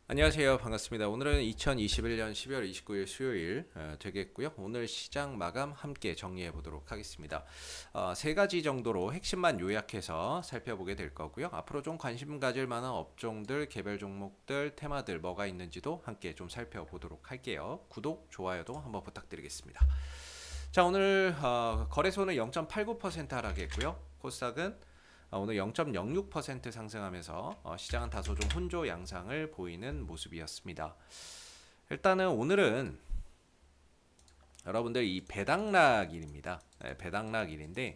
안녕하세요. 반갑습니다. 오늘은 2021년 12월 29일 수요일 되겠고요. 오늘 시장 마감 함께 정리해 보도록 하겠습니다. 세 가지 정도로 핵심만 요약해서 살펴보게 될 거고요. 앞으로 좀 관심 가질 만한 업종들, 개별 종목들, 테마들 뭐가 있는지도 함께 좀 살펴보도록 할게요. 구독, 좋아요도 한번 부탁드리겠습니다. 자, 오늘 거래소는 0.89% 하락했고요. 코스닥은 오늘 0.06% 상승하면서 시장은 다소 좀 혼조 양상을 보이는 모습이었습니다. 일단은 오늘은 여러분들 이 배당락일입니다. 네, 배당락일인데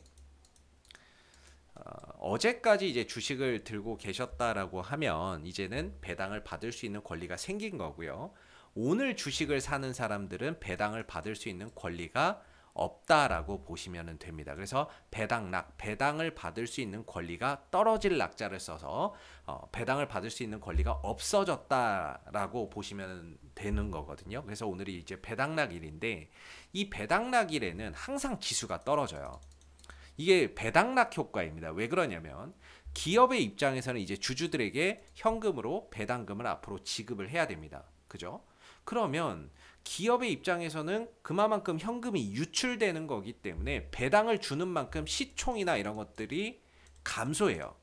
어제까지 이제 주식을 들고 계셨다라고 하면 이제는 배당을 받을 수 있는 권리가 생긴 거고요. 오늘 주식을 사는 사람들은 배당을 받을 수 있는 권리가 없다라고 보시면 됩니다. 그래서 배당락, 배당을 받을 수 있는 권리가 떨어질 낙자를 써서 배당을 받을 수 있는 권리가 없어졌다라고 보시면 되는 거거든요. 그래서 오늘이 이제 배당락일인데 이 배당락일에는 항상 지수가 떨어져요. 이게 배당락 효과입니다. 왜 그러냐면 기업의 입장에서는 이제 주주들에게 현금으로 배당금을 앞으로 지급을 해야 됩니다. 그죠? 그러면 기업의 입장에서는 그만큼 현금이 유출되는 거기 때문에 배당을 주는 만큼 시총이나 이런 것들이 감소해요.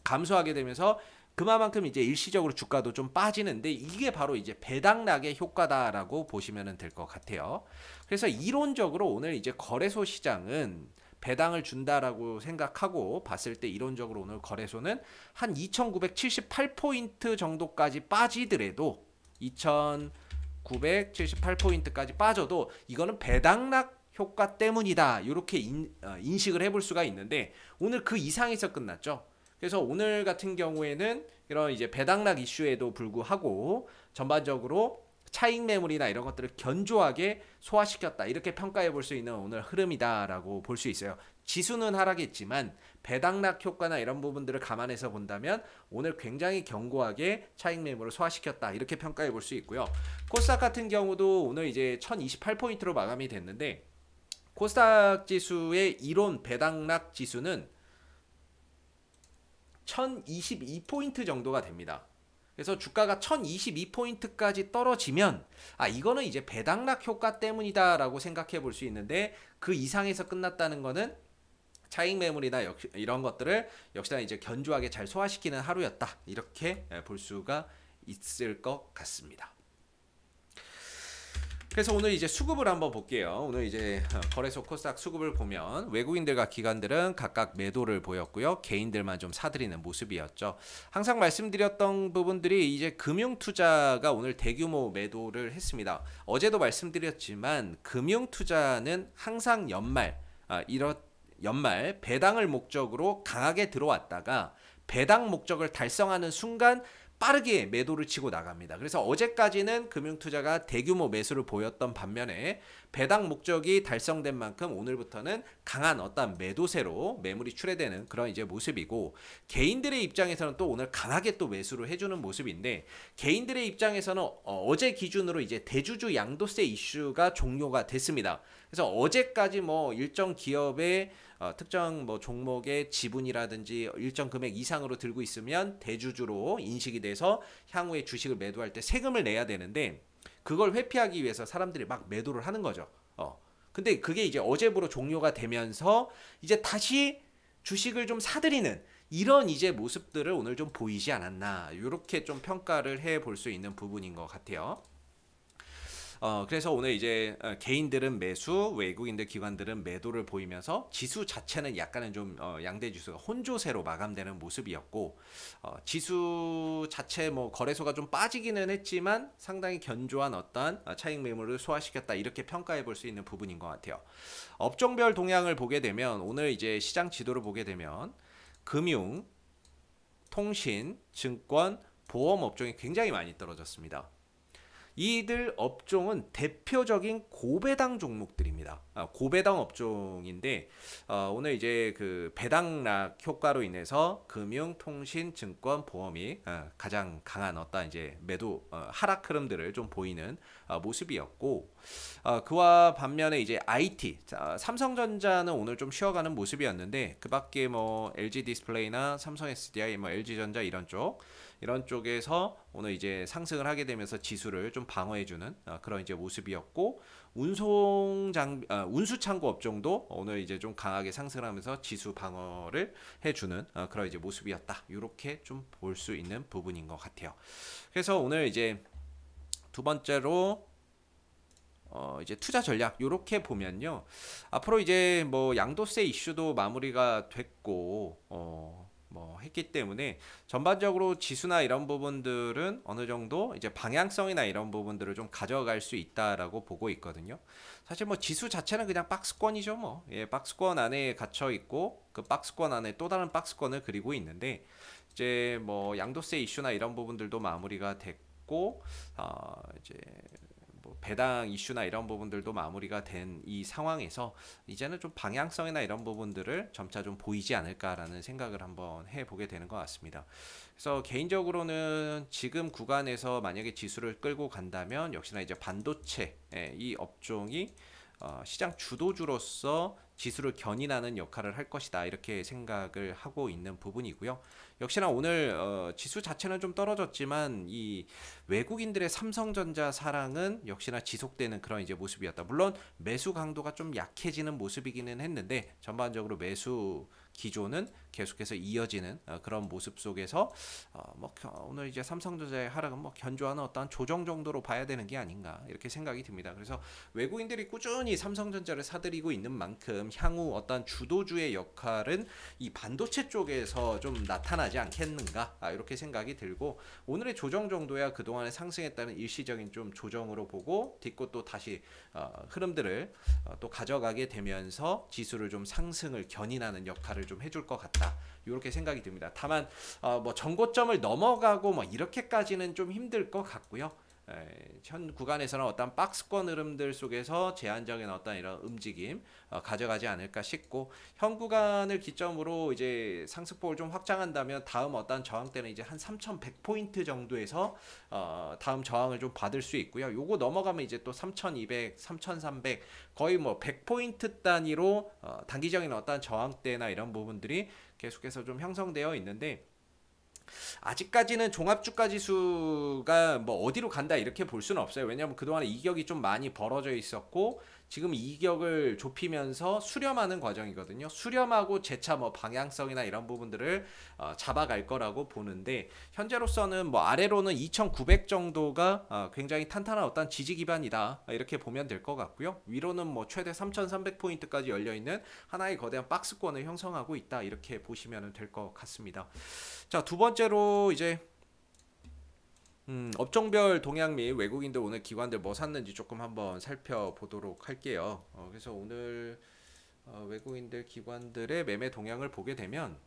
감소하게 되면서 그만큼 이제 일시적으로 주가도 좀 빠지는데 이게 바로 이제 배당락의 효과다라고 보시면 될 것 같아요. 그래서 이론적으로 오늘 이제 거래소 시장은 배당을 준다라고 생각하고 봤을 때 이론적으로 오늘 거래소는 한 2978포인트 정도까지 빠지더라도 2978포인트까지 빠져도 이거는 배당락 효과 때문이다. 이렇게 인식을 해볼 수가 있는데 오늘 그 이상에서 끝났죠. 그래서 오늘 같은 경우에는 이런 이제 배당락 이슈에도 불구하고 전반적으로 차익 매물이나 이런 것들을 견조하게 소화시켰다. 이렇게 평가해 볼 수 있는 오늘 흐름이다라고 볼 수 있어요. 지수는 하락했지만 배당락 효과나 이런 부분들을 감안해서 본다면 오늘 굉장히 견고하게 차익 매물을 소화시켰다. 이렇게 평가해 볼 수 있고요. 코스닥 같은 경우도 오늘 이제 1028포인트로 마감이 됐는데 코스닥 지수의 이론 배당락 지수는 1022포인트 정도가 됩니다. 그래서 주가가 1022포인트까지 떨어지면 이거는 이제 배당락 효과 때문이다라고 생각해 볼 수 있는데 그 이상에서 끝났다는 거는 차익 매물이나 이런 것들을 역시나 이제 견조하게 잘 소화시키는 하루였다. 이렇게 볼 수가 있을 것 같습니다. 그래서 오늘 이제 수급을 한번 볼게요. 오늘 이제 거래소 코스닥 수급을 보면 외국인들과 기관들은 각각 매도를 보였고요. 개인들만 좀 사들이는 모습이었죠. 항상 말씀드렸던 부분들이 이제 금융투자가 오늘 대규모 매도를 했습니다. 어제도 말씀드렸지만 금융투자는 항상 이런 연말 배당을 목적으로 강하게 들어왔다가 배당 목적을 달성하는 순간 빠르게 매도를 치고 나갑니다. 그래서 어제까지는 금융투자가 대규모 매수를 보였던 반면에 배당 목적이 달성된 만큼 오늘부터는 강한 어떤 매도세로 매물이 출회되는 그런 이제 모습이고 개인들의 입장에서는 또 오늘 강하게 또 매수를 해주는 모습인데 개인들의 입장에서는 어제 기준으로 이제 대주주 양도세 이슈가 종료가 됐습니다. 그래서 어제까지 뭐 일정 기업의 특정 뭐 종목의 지분이라든지 일정 금액 이상으로 들고 있으면 대주주로 인식이 돼서 향후에 주식을 매도할 때 세금을 내야 되는데 그걸 회피하기 위해서 사람들이 막 매도를 하는 거죠. 근데 그게 이제 어제부로 종료가 되면서 이제 다시 주식을 좀 사들이는 이런 이제 모습들을 오늘 좀 보이지 않았나 이렇게 좀 평가를 해볼 수 있는 부분인 것 같아요. 그래서 오늘 이제 개인들은 매수, 외국인들 기관들은 매도를 보이면서 지수 자체는 약간은 좀 양대 지수가 혼조세로 마감되는 모습이었고 지수 자체 뭐 거래소가 좀 빠지기는 했지만 상당히 견조한 어떠한 차익 매물을 소화시켰다 이렇게 평가해 볼 수 있는 부분인 것 같아요. 업종별 동향을 보게 되면 오늘 이제 시장 지도를 보게 되면 금융, 통신, 증권, 보험 업종이 굉장히 많이 떨어졌습니다. 이들 업종은 대표적인 고배당 종목들입니다. 고배당 업종인데 오늘 이제 그 배당락 효과로 인해서 금융, 통신, 증권, 보험이 가장 강한 어떤 이제 매도 하락 흐름들을 좀 보이는 모습이었고 그와 반면에 이제 IT, 삼성전자는 오늘 좀 쉬어가는 모습이었는데 그밖에 뭐 LG 디스플레이나 삼성 SDI, 뭐 LG전자 이런 쪽에서 오늘 이제 상승을 하게 되면서 지수를 좀 방어해주는 그런 이제 모습이었고 운수창고 업종도 오늘 이제 좀 강하게 상승하면서 지수 방어를 해주는 그런 이제 모습이었다. 이렇게 좀 볼 수 있는 부분인 것 같아요. 그래서 오늘 이제 두 번째로 이제 투자 전략 요렇게 보면요. 앞으로 이제 뭐 양도세 이슈도 마무리가 됐고 뭐 했기 때문에 전반적으로 지수나 이런 부분들은 어느 정도 이제 방향성이나 이런 부분들을 좀 가져갈 수 있다라고 보고 있거든요. 사실 뭐 지수 자체는 그냥 박스권이죠, 뭐. 예, 박스권 안에 갇혀 있고 그 박스권 안에 또 다른 박스권을 그리고 있는데 이제 뭐 양도세 이슈나 이런 부분들도 마무리가 됐고 이제 뭐 배당 이슈나 이런 부분들도 마무리가 된 이 상황에서 이제는 좀 방향성이나 이런 부분들을 점차 좀 보이지 않을까라는 생각을 한번 해보게 되는 것 같습니다. 그래서 개인적으로는 지금 구간에서 만약에 지수를 끌고 간다면 역시나 이제 반도체 이 업종이 시장 주도주로서 지수를 견인하는 역할을 할 것이다 이렇게 생각을 하고 있는 부분이고요. 역시나 오늘 지수 자체는 좀 떨어졌지만 이 외국인들의 삼성전자 사랑은 역시나 지속되는 그런 이제 모습이었다. 물론 매수 강도가 좀 약해지는 모습이기는 했는데 전반적으로 매수 기조는 계속해서 이어지는 그런 모습 속에서 뭐 오늘 이제 삼성전자의 하락은 뭐 견조하는 어떤 조정 정도로 봐야 되는 게 아닌가 이렇게 생각이 듭니다. 그래서 외국인들이 꾸준히 삼성전자를 사들이고 있는 만큼 향후 어떤 주도주의 역할은 이 반도체 쪽에서 좀 나타나지 않겠는가 이렇게 생각이 들고 오늘의 조정 정도야 그동안에 상승했다는 일시적인 좀 조정으로 보고 딛고 또 다시 흐름들을 또 가져가게 되면서 지수를 좀 상승을 견인하는 역할을 좀 해줄 것 같다. 이렇게 생각이 듭니다. 다만 뭐 전고점을 넘어가고 뭐 이렇게까지는 좀 힘들 것 같고요. 현 구간에서는 어떤 박스권 흐름들 속에서 제한적인 어떤 이런 움직임 가져가지 않을까 싶고 현 구간을 기점으로 이제 상승폭을 좀 확장한다면 다음 어떤 저항 때는 이제 한 3,100포인트 정도에서 다음 저항을 좀 받을 수 있고요. 요거 넘어가면 이제 또 3,200, 3,300 거의 뭐 100포인트 단위로 단기적인 어떤 저항대나 이런 부분들이 계속해서 좀 형성되어 있는데 아직까지는 종합주가 지수가 뭐 어디로 간다 이렇게 볼 수는 없어요. 왜냐하면 그동안에 이격이 좀 많이 벌어져 있었고 지금 이격을 좁히면서 수렴하는 과정이거든요. 수렴하고 재차 뭐 방향성이나 이런 부분들을 잡아갈 거라고 보는데 현재로서는 뭐 아래로는 2,900 정도가 굉장히 탄탄한 어떤 지지 기반이다 이렇게 보면 될 것 같고요. 위로는 뭐 최대 3,300포인트까지 열려있는 하나의 거대한 박스권을 형성하고 있다 이렇게 보시면 될 것 같습니다. 자, 두 번째로 이제 업종별 동향 및 외국인들 오늘 기관들 뭐 샀는지 조금 한번 살펴보도록 할게요. 그래서 오늘 외국인들 기관들의 매매 동향을 보게 되면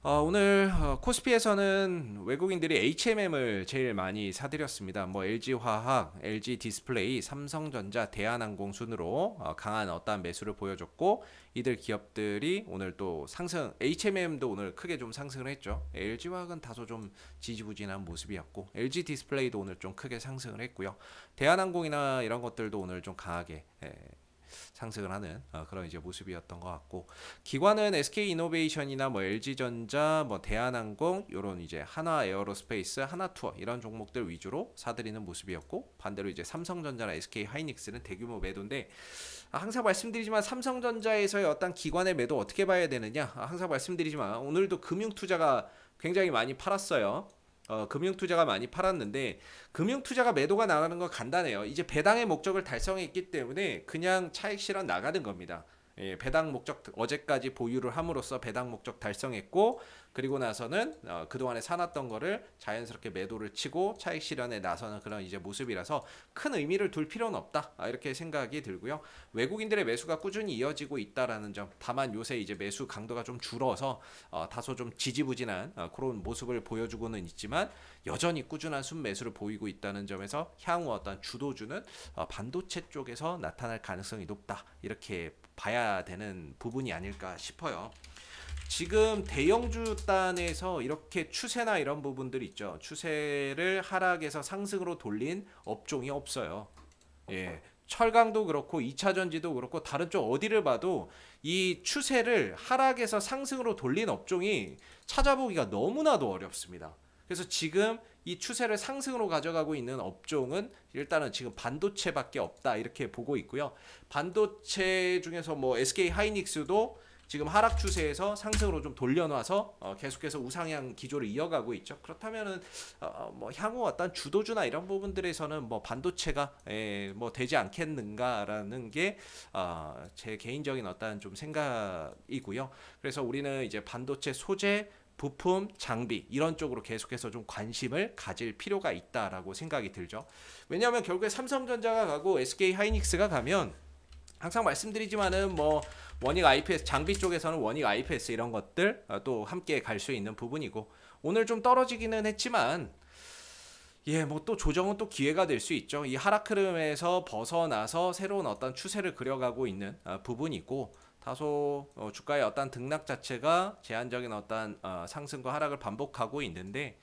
오늘 코스피에서는 외국인들이 HMM을 제일 많이 사들였습니다. 뭐 LG화학, LG디스플레이, 삼성전자, 대한항공 순으로 강한 어떠한 매수를 보여줬고 이들 기업들이 오늘 또 상승, HMM도 오늘 크게 좀 상승을 했죠. LG화학은 다소 좀 지지부진한 모습이었고 LG디스플레이도 오늘 좀 크게 상승을 했고요. 대한항공이나 이런 것들도 오늘 좀 강하게 상승을 하는 그런 이제 모습이었던 것 같고 기관은 SK이노베이션이나 뭐 LG전자, 뭐 대한항공 이런 이제 하나에어로스페이스, 하나투어 이런 종목들 위주로 사들이는 모습이었고 반대로 이제 삼성전자나 SK하이닉스는 대규모 매도인데 항상 말씀드리지만 삼성전자에서의 어떤 기관의 매도 어떻게 봐야 되느냐 항상 말씀드리지만 오늘도 금융투자가 굉장히 많이 팔았어요. 금융투자가 많이 팔았는데 금융투자가 매도가 나가는 건 간단해요. 이제 배당의 목적을 달성했기 때문에 그냥 차익 실현 나가는 겁니다. 예, 배당 목적 어제까지 보유를 함으로써 배당 목적 달성했고 그리고 나서는 그동안에 사놨던 거를 자연스럽게 매도를 치고 차익 실현에 나서는 그런 이제 모습이라서 큰 의미를 둘 필요는 없다 이렇게 생각이 들고요. 외국인들의 매수가 꾸준히 이어지고 있다라는 점 다만 요새 이제 매수 강도가 좀 줄어서 다소 좀 지지부진한 그런 모습을 보여주고는 있지만 여전히 꾸준한 순매수를 보이고 있다는 점에서 향후 어떤 주도주는 반도체 쪽에서 나타날 가능성이 높다 이렇게 봐야 되는 부분이 아닐까 싶어요. 지금 대형주 단에서 이렇게 추세나 이런 부분들 있죠. 추세를 하락에서 상승으로 돌린 업종이 없어요. 예. 철강도 그렇고 2차 전지도 그렇고 다른 쪽 어디를 봐도 이 추세를 하락에서 상승으로 돌린 업종이 찾아보기가 너무나도 어렵습니다. 그래서 지금 이 추세를 상승으로 가져가고 있는 업종은 일단은 지금 반도체밖에 없다 이렇게 보고 있고요. 반도체 중에서 뭐 SK 하이닉스도 지금 하락 추세에서 상승으로 좀 돌려놔서 계속해서 우상향 기조를 이어가고 있죠. 그렇다면은 뭐 향후 어떤 주도주나 이런 부분들에서는 뭐 반도체가 뭐 되지 않겠는가라는 게 제 개인적인 어떤 좀 생각이고요. 그래서 우리는 이제 반도체 소재 부품, 장비 이런 쪽으로 계속해서 좀 관심을 가질 필요가 있다라고 생각이 들죠. 왜냐하면 결국에 삼성전자가 가고 SK 하이닉스가 가면 항상 말씀드리지만은 뭐 원익 IPS 장비 쪽에서는 원익 IPS 이런 것들 또 함께 갈 수 있는 부분이고 오늘 좀 떨어지기는 했지만 예, 뭐 또 조정은 또 기회가 될 수 있죠. 이 하락 흐름에서 벗어나서 새로운 어떤 추세를 그려가고 있는 부분이고 다소 주가의 어떤 등락 자체가 제한적인 어떤 상승과 하락을 반복하고 있는데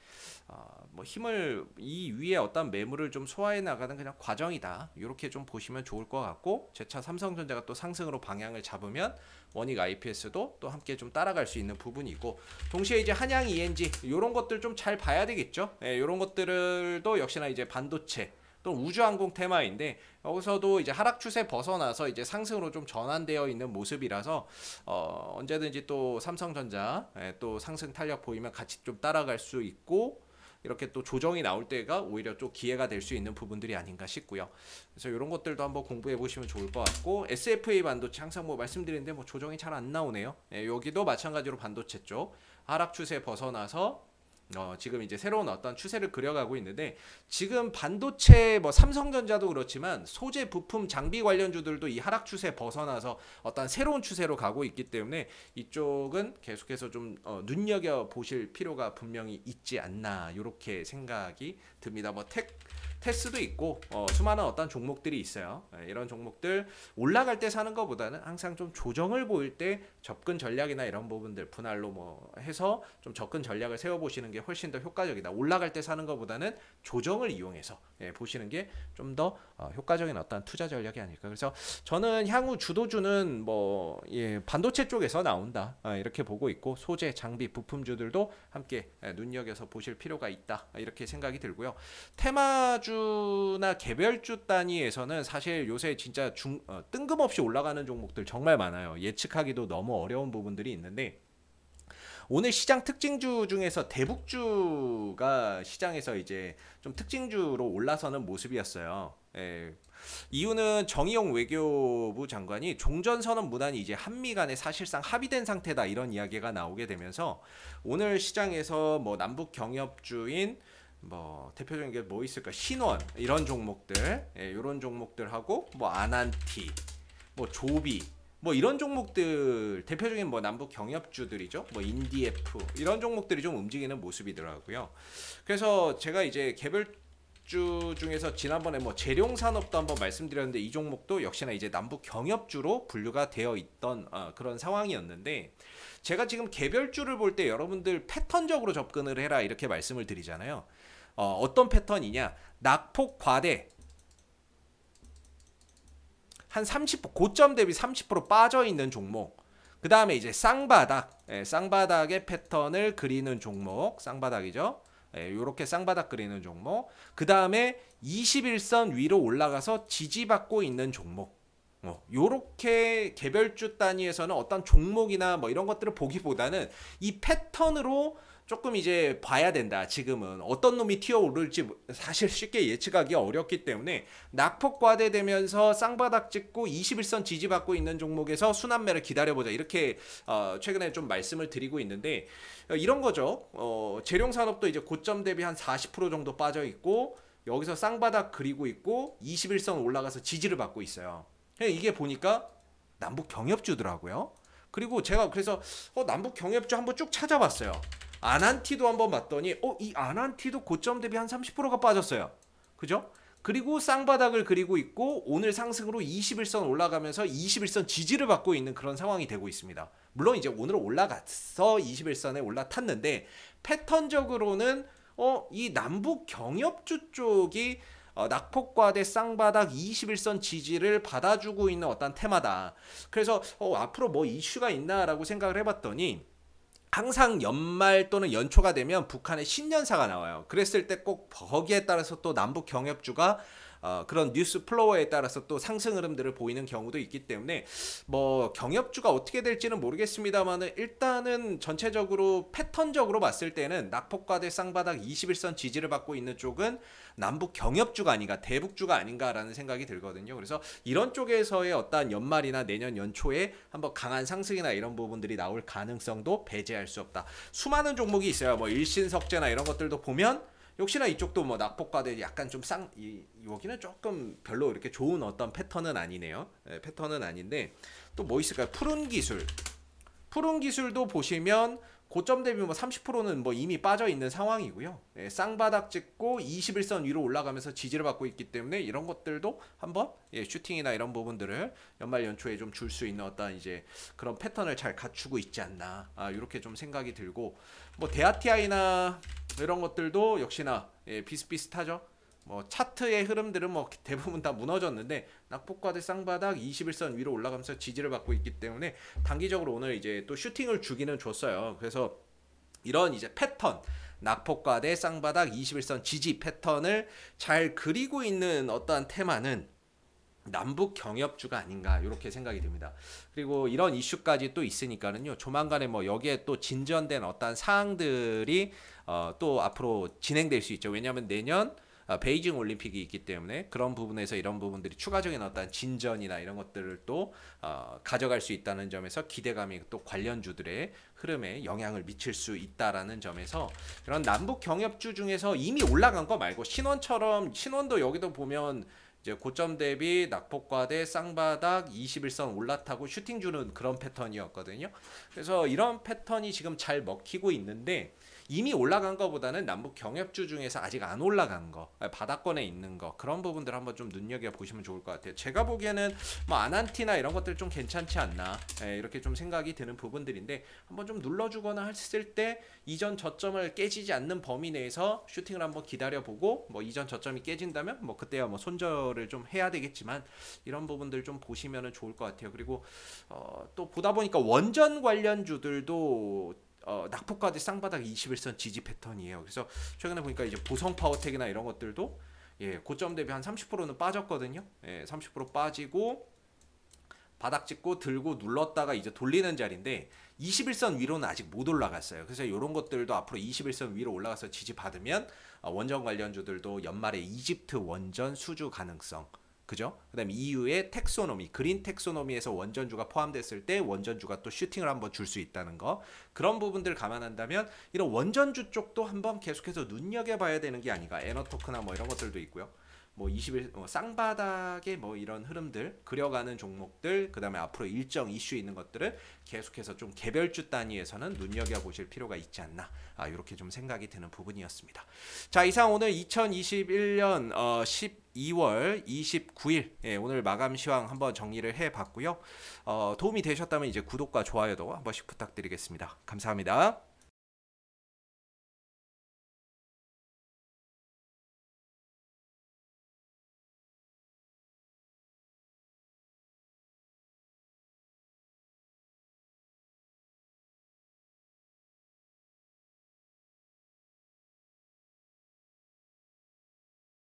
뭐 힘을 이 위에 어떤 매물을 좀 소화해 나가는 그냥 과정이다 이렇게 좀 보시면 좋을 것 같고 제차 삼성전자가 또 상승으로 방향을 잡으면 원익 IPS도 또 함께 좀 따라갈 수 있는 부분이고 동시에 이제 한양 ENG 이런 것들 좀 잘 봐야 되겠죠. 예, 이런 것들도 역시나 이제 반도체 또 우주항공 테마인데 여기서도 이제 하락 추세 벗어나서 이제 상승으로 좀 전환되어 있는 모습이라서 언제든지 또 삼성전자 또 상승 탄력 보이면 같이 좀 따라갈 수 있고 이렇게 또 조정이 나올 때가 오히려 좀 기회가 될 수 있는 부분들이 아닌가 싶고요. 그래서 이런 것들도 한번 공부해 보시면 좋을 것 같고 SFA 반도체 항상 뭐 말씀드리는데 뭐 조정이 잘 안 나오네요. 여기도 마찬가지로 반도체 쪽 하락 추세 벗어나서 지금 이제 새로운 어떤 추세를 그려가고 있는데 지금 반도체 뭐 삼성전자도 그렇지만 소재 부품 장비 관련주들도 이 하락 추세 벗어나서 어떤 새로운 추세로 가고 있기 때문에 이쪽은 계속해서 좀 눈여겨 보실 필요가 분명히 있지 않나 이렇게 생각이 듭니다. 뭐 테스도 있고 수많은 어떤 종목들이 있어요. 이런 종목들 올라갈 때 사는 것보다는 항상 좀 조정을 보일 때 접근 전략이나 이런 부분들 분할로 뭐 해서 좀 접근 전략을 세워보시는 게 훨씬 더 효과적이다. 올라갈 때 사는 것보다는 조정을 이용해서 보시는 게 좀 더 효과적인 어떤 투자 전략이 아닐까. 그래서 저는 향후 주도주는 뭐 반도체 쪽에서 나온다 이렇게 보고 있고 소재, 장비, 부품주들도 함께 눈여겨서 보실 필요가 있다 이렇게 생각이 들고요. 테마주나 개별주 단위에서는 사실 요새 진짜 뜬금없이 올라가는 종목들 정말 많아요. 예측하기도 너무 어려운 부분들이 있는데 오늘 시장 특징주 중에서 대북주가 시장에서 이제 좀 특징주로 올라서는 모습이었어요. 이유는 정의용 외교부 장관이 종전선언 문안이 이제 한미 간에 사실상 합의된 상태다 이런 이야기가 나오게 되면서 오늘 시장에서 뭐 남북 경협주인 뭐 대표적인 게 뭐 있을까 신원 이런 종목들 이런 종목들하고 뭐 아난티 뭐 조비 뭐 이런 종목들 대표적인 뭐 남북 경협주들이죠. 뭐 인디에프 이런 종목들이 좀 움직이는 모습이더라고요. 그래서 제가 이제 개별주 중에서 지난번에 뭐 재룡산업도 한번 말씀드렸는데 이 종목도 역시나 이제 남북 경협주로 분류가 되어 있던 그런 상황이었는데 제가 지금 개별주를 볼 때 여러분들 패턴적으로 접근을 해라 이렇게 말씀을 드리잖아요. 어떤 패턴이냐 낙폭 과대 한 30% 고점 대비 30% 빠져 있는 종목. 그 다음에 이제 쌍바닥, 쌍바닥의 패턴을 그리는 종목, 쌍바닥이죠. 요렇게 쌍바닥 그리는 종목. 그 다음에 21선 위로 올라가서 지지받고 있는 종목. 요렇게 개별주 단위에서는 어떤 종목이나 뭐 이런 것들을 보기보다는 이 패턴으로 조금 이제 봐야 된다. 지금은 어떤 놈이 튀어오를지 사실 쉽게 예측하기 어렵기 때문에 낙폭 과대되면서 쌍바닥 찍고 21선 지지받고 있는 종목에서 순환매를 기다려보자, 이렇게 최근에 좀 말씀을 드리고 있는데, 이런 거죠. 재룡산업도 이제 고점 대비 한 40% 정도 빠져 있고 여기서 쌍바닥 그리고 있고 21선 올라가서 지지를 받고 있어요. 이게 보니까 남북 경협주더라고요. 그리고 제가 그래서 남북 경협주 한번 쭉 찾아봤어요. 아난티도 한번 봤더니 이 아난티도 고점 대비 한 30%가 빠졌어요. 그죠? 그리고 쌍바닥을 그리고 있고 오늘 상승으로 21선 올라가면서 21선 지지를 받고 있는 그런 상황이 되고 있습니다. 물론 이제 오늘 올라갔어 21선에 올라탔는데 패턴적으로는 이 남북 경협주 쪽이 낙폭과대 쌍바닥 21선 지지를 받아주고 있는 어떤 테마다. 그래서 앞으로 뭐 이슈가 있나라고 생각을 해봤더니 항상 연말 또는 연초가 되면 북한의 신년사가 나와요. 그랬을 때 꼭 거기에 따라서 또 남북 경협주가 그런 뉴스 플로어에 따라서 또 상승 흐름들을 보이는 경우도 있기 때문에 뭐 경협주가 어떻게 될지는 모르겠습니다만은 일단은 전체적으로 패턴적으로 봤을 때는 낙폭과대 쌍바닥 21선 지지를 받고 있는 쪽은 남북 경협주가 아닌가, 대북주가 아닌가라는 생각이 들거든요. 그래서 이런 쪽에서의 어떤 연말이나 내년 연초에 한번 강한 상승이나 이런 부분들이 나올 가능성도 배제할 수 없다. 수많은 종목이 있어요. 뭐 일신석재나 이런 것들도 보면 역시나 이쪽도 뭐 낙폭과대 약간 좀 여기는 조금 별로 이렇게 좋은 어떤 패턴은 아니네요. 패턴은 아닌데 또 뭐 있을까요? 푸른 기술도 보시면 고점 대비 뭐 30%는 뭐 이미 빠져 있는 상황이고요. 쌍바닥 찍고 21선 위로 올라가면서 지지를 받고 있기 때문에 이런 것들도 한번 슈팅이나 이런 부분들을 연말 연초에 좀 줄 수 있는 어떤 이제 그런 패턴을 잘 갖추고 있지 않나, 이렇게 좀 생각이 들고, 뭐 데아티아이나 이런 것들도 역시나 비슷비슷하죠. 뭐 차트의 흐름들은 뭐 대부분 다 무너졌는데 낙폭과대 쌍바닥 21선 위로 올라가면서 지지를 받고 있기 때문에 단기적으로 오늘 이제 또 슈팅을 주기는 줬어요. 그래서 이런 이제 패턴, 낙폭과대 쌍바닥 21선 지지 패턴을 잘 그리고 있는 어떠한 테마는 남북 경협주가 아닌가, 이렇게 생각이 듭니다. 그리고 이런 이슈까지 또 있으니까는요, 조만간에 뭐 여기에 또 진전된 어떤 사항들이 또 앞으로 진행될 수 있죠. 왜냐하면 내년 베이징 올림픽이 있기 때문에 그런 부분에서 이런 부분들이 추가적인 어떤 진전이나 이런 것들을 또 가져갈 수 있다는 점에서 기대감이 또 관련주들의 흐름에 영향을 미칠 수 있다라는 점에서 이런 남북 경협주 중에서 이미 올라간 거 말고 신원도 여기도 보면 이제 고점 대비 낙폭과대 쌍바닥 21선 올라타고 슈팅 주는 그런 패턴이었거든요. 그래서 이런 패턴이 지금 잘 먹히고 있는데 이미 올라간 거보다는 남북 경협주 중에서 아직 안 올라간 거, 바닥권에 있는 거, 그런 부분들 한번 좀 눈여겨보시면 좋을 것 같아요. 제가 보기에는 뭐 아난티나 이런 것들 좀 괜찮지 않나, 이렇게 좀 생각이 드는 부분들인데 한번 좀 눌러주거나 했을 때 이전 저점을 깨지지 않는 범위 내에서 슈팅을 한번 기다려보고, 뭐 이전 저점이 깨진다면 뭐 그때야 뭐 손절을 좀 해야 되겠지만 이런 부분들 좀 보시면 좋을 것 같아요. 그리고 또 보다 보니까 원전 관련주들도 낙폭과대 쌍바닥 21선 지지 패턴이에요. 그래서 최근에 보니까 이제 보성 파워텍이나 이런 것들도 고점 대비 한 30%는 빠졌거든요. 30% 빠지고 바닥 찍고 들고 눌렀다가 이제 돌리는 자리인데 21선 위로는 아직 못 올라갔어요. 그래서 이런 것들도 앞으로 21선 위로 올라가서 지지 받으면 원전 관련주들도 연말에 이집트 원전 수주 가능성, 그죠? 그다음에 EU의 텍소노미, 그린 텍소노미에서 원전주가 포함됐을 때 원전주가 또 슈팅을 한번 줄 수 있다는 거, 그런 부분들 감안한다면 이런 원전주 쪽도 한번 계속해서 눈여겨봐야 되는 게 아닌가. 에너토크나 뭐 이런 것들도 있고요. 뭐 21 쌍바닥의 뭐 이런 흐름들 그려가는 종목들, 그다음에 앞으로 일정 이슈 있는 것들을 계속해서 좀 개별주 단위에서는 눈여겨보실 필요가 있지 않나, 이렇게 좀 생각이 드는 부분이었습니다. 자, 이상 오늘 2021년 12월 29일 오늘 마감 시황 한번 정리를 해봤고요. 도움이 되셨다면 이제 구독과 좋아요도 한 번씩 부탁드리겠습니다. 감사합니다.